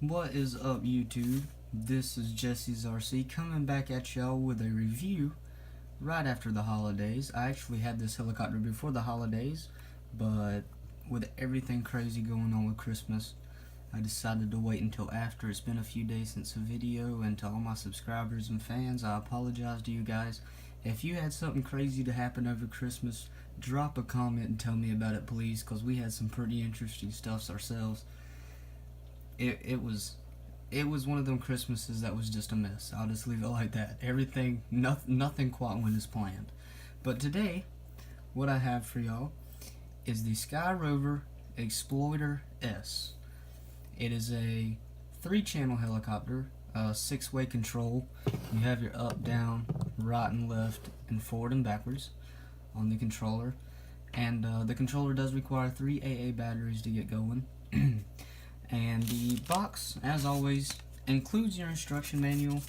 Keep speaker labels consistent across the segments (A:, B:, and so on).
A: What is up, YouTube? This is Jesse's RC coming back at y'all with a review right after the holidays. I actually had this helicopter before the holidays, but with everything crazy going on with Christmas, I decided to wait until after. It's been a few days since the video, and to all my subscribers and fans, I apologize to you guys. If you had something crazy to happen over Christmas, drop a comment and tell me about it, please, because we had some pretty interesting stuffs ourselves. It was one of them Christmases that was just a mess. I'll just leave it like that. Everything, nothing quite went as planned. But today, what I have for y'all is the Rover Exploiter S. It is a 3-channel helicopter, 6-way control. You have your up, down, right and left, and forward and backwards on the controller. And the controller does require 3 AA batteries to get going. And the box, as always, includes your instruction manual,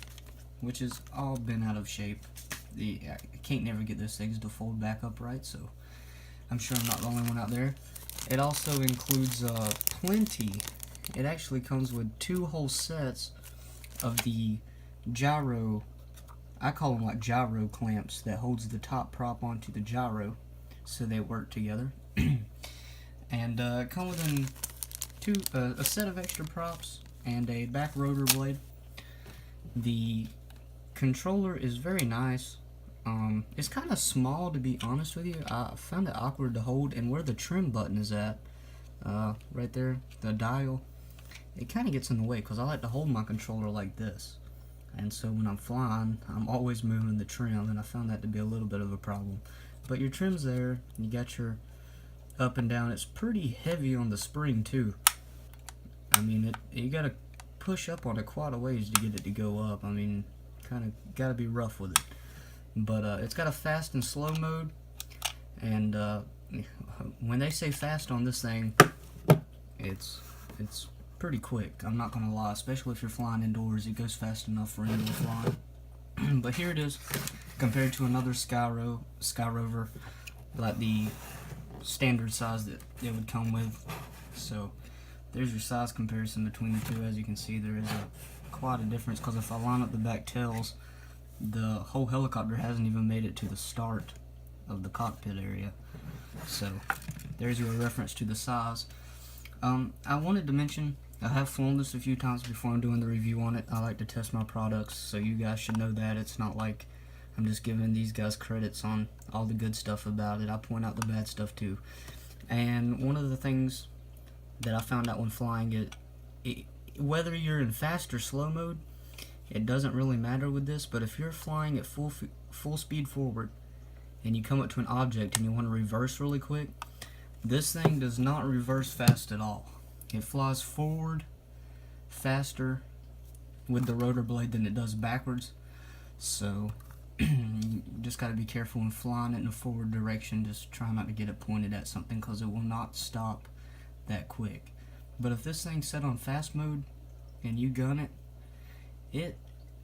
A: which has all been out of shape. I can't never get those things to fold back upright, so I'm sure I'm not the only one out there. It also includes plenty. It actually comes with 2 whole sets of the gyro, I call them like gyro clamps, that holds the top prop onto the gyro so they work together. And it comes with a set of extra props and a back rotor blade. The controller is very nice. It's kind of small, to be honest with you. I found it awkward to hold, and where the trim button is at, right there, the dial, it kind of gets in the way because I like to hold my controller like this, and so when I'm flying I'm always moving the trim, and I found that to be a little bit of a problem. But your trim's there, you got your up and down. It's pretty heavy on the spring too. I mean, you gotta push up on it quite a ways to get it to go up. I mean, kind of gotta be rough with it. But it's got a fast and slow mode, and when they say fast on this thing, it's pretty quick. I'm not gonna lie, especially if you're flying indoors. It goes fast enough for indoor flying. But here it is, compared to another Rover, like the standard size that it would come with. So there's your size comparison between the two. As you can see, there is quite a difference, because if I line up the back tails, the whole helicopter hasn't even made it to the start of the cockpit area. So there's your reference to the size. I wanted to mention, I have flown this a few times before I'm doing the review on it. I like to test my products, so you guys should know that. It's not like I'm just giving these guys credits on all the good stuff about it. I point out the bad stuff too. And one of the things that I found out when flying it, whether you're in fast or slow mode, it doesn't really matter with this. But if you're flying at full speed forward and you come up to an object and you want to reverse really quick, this thing does not reverse fast at all. It flies forward faster with the rotor blade than it does backwards. So you just got to be careful when flying it in a forward direction. Just try not to get it pointed at something, because it will not stop that quick. But if this thing's set on fast mode and you gun it,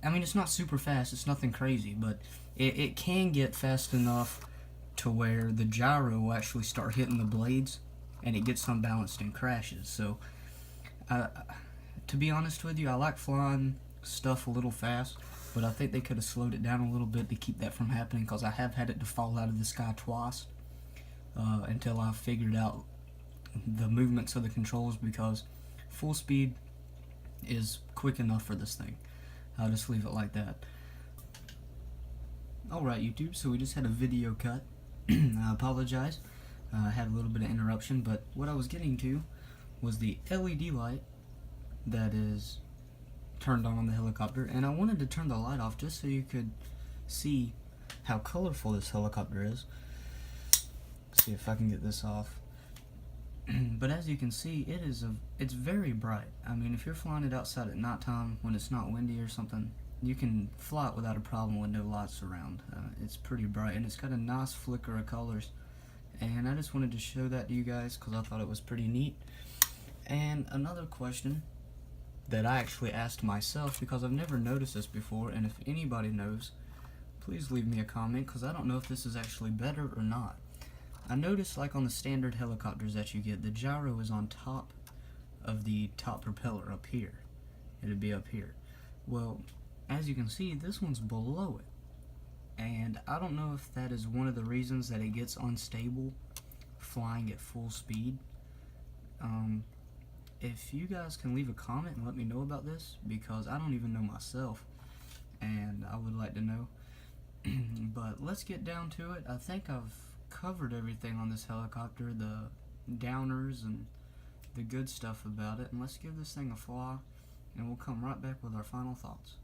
A: I mean, it's not super fast, it's nothing crazy, but it can get fast enough to where the gyro will actually start hitting the blades and it gets unbalanced and crashes. So to be honest with you, I like flying stuff a little fast, but I think they could have slowed it down a little bit to keep that from happening, because I have had it to fall out of the sky twice until I figured out the movements of the controls, because full speed is quick enough for this thing. I'll just leave it like that. Alright, YouTube, so we just had a video cut. I apologize. I had a little bit of interruption, but what I was getting to was the LED light that is turned on the helicopter, and I wanted to turn the light off just so you could see how colorful this helicopter is. Let's see if I can get this off. But as you can see, it's very bright. I mean, if you're flying it outside at nighttime when it's not windy or something, you can fly it without a problem with no lights around. It's pretty bright, and it's got a nice flicker of colors. And I just wanted to show that to you guys because I thought it was pretty neat. And another question that I actually asked myself, because I've never noticed this before, and if anybody knows, please leave me a comment, because I don't know if this is actually better or not. I noticed, like on the standard helicopters that you get, the gyro is on top of the top propeller up here. it'd be up here. Well, as you can see, this one's below it, and I don't know if that is one of the reasons that it gets unstable flying at full speed. If you guys can leave a comment and let me know about this, because I don't even know myself, and I would like to know. But let's get down to it. I think I've covered everything on this helicopter, the downers and the good stuff about it, and let's give this thing a fly, and we'll come right back with our final thoughts.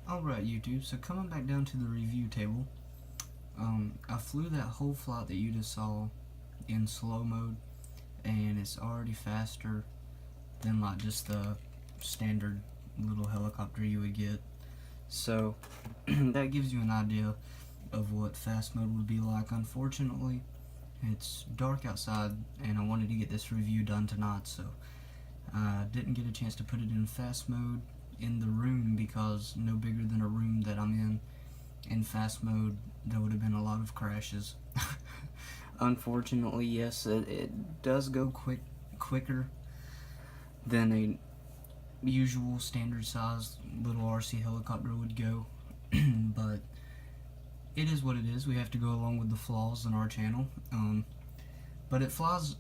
A: Alright YouTube, so coming back down to the review table, I flew that whole flight that you just saw in slow mode, and it's already faster than like just the standard little helicopter you would get. So that gives you an idea of what fast mode would be like. Unfortunately, it's dark outside and I wanted to get this review done tonight, so I didn't get a chance to put it in fast mode in the room, because no bigger than a room that I'm in fast mode, there would have been a lot of crashes. Unfortunately, yes, it does go quicker than a usual standard size little RC helicopter would go. But it is what it is. We have to go along with the flaws in our channel. But it flies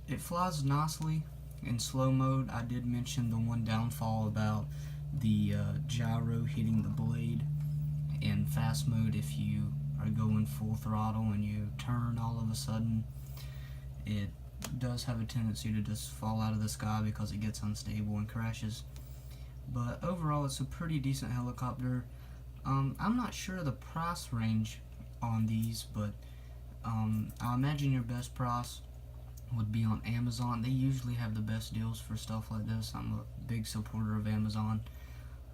A: nicely in slow mode. I did mention the one downfall about the gyro hitting the blade. In fast mode, if you are going full throttle and you turn, all of a sudden it does have a tendency to just fall out of the sky because it gets unstable and crashes. But overall, it's a pretty decent helicopter. I'm not sure the price range on these, but I imagine your best price would be on Amazon. They usually have the best deals for stuff like this. I'm a big supporter of Amazon.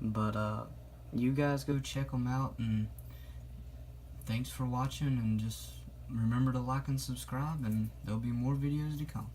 A: But you guys go check them out, and thanks for watching, and just remember to like and subscribe, and there'll be more videos to come.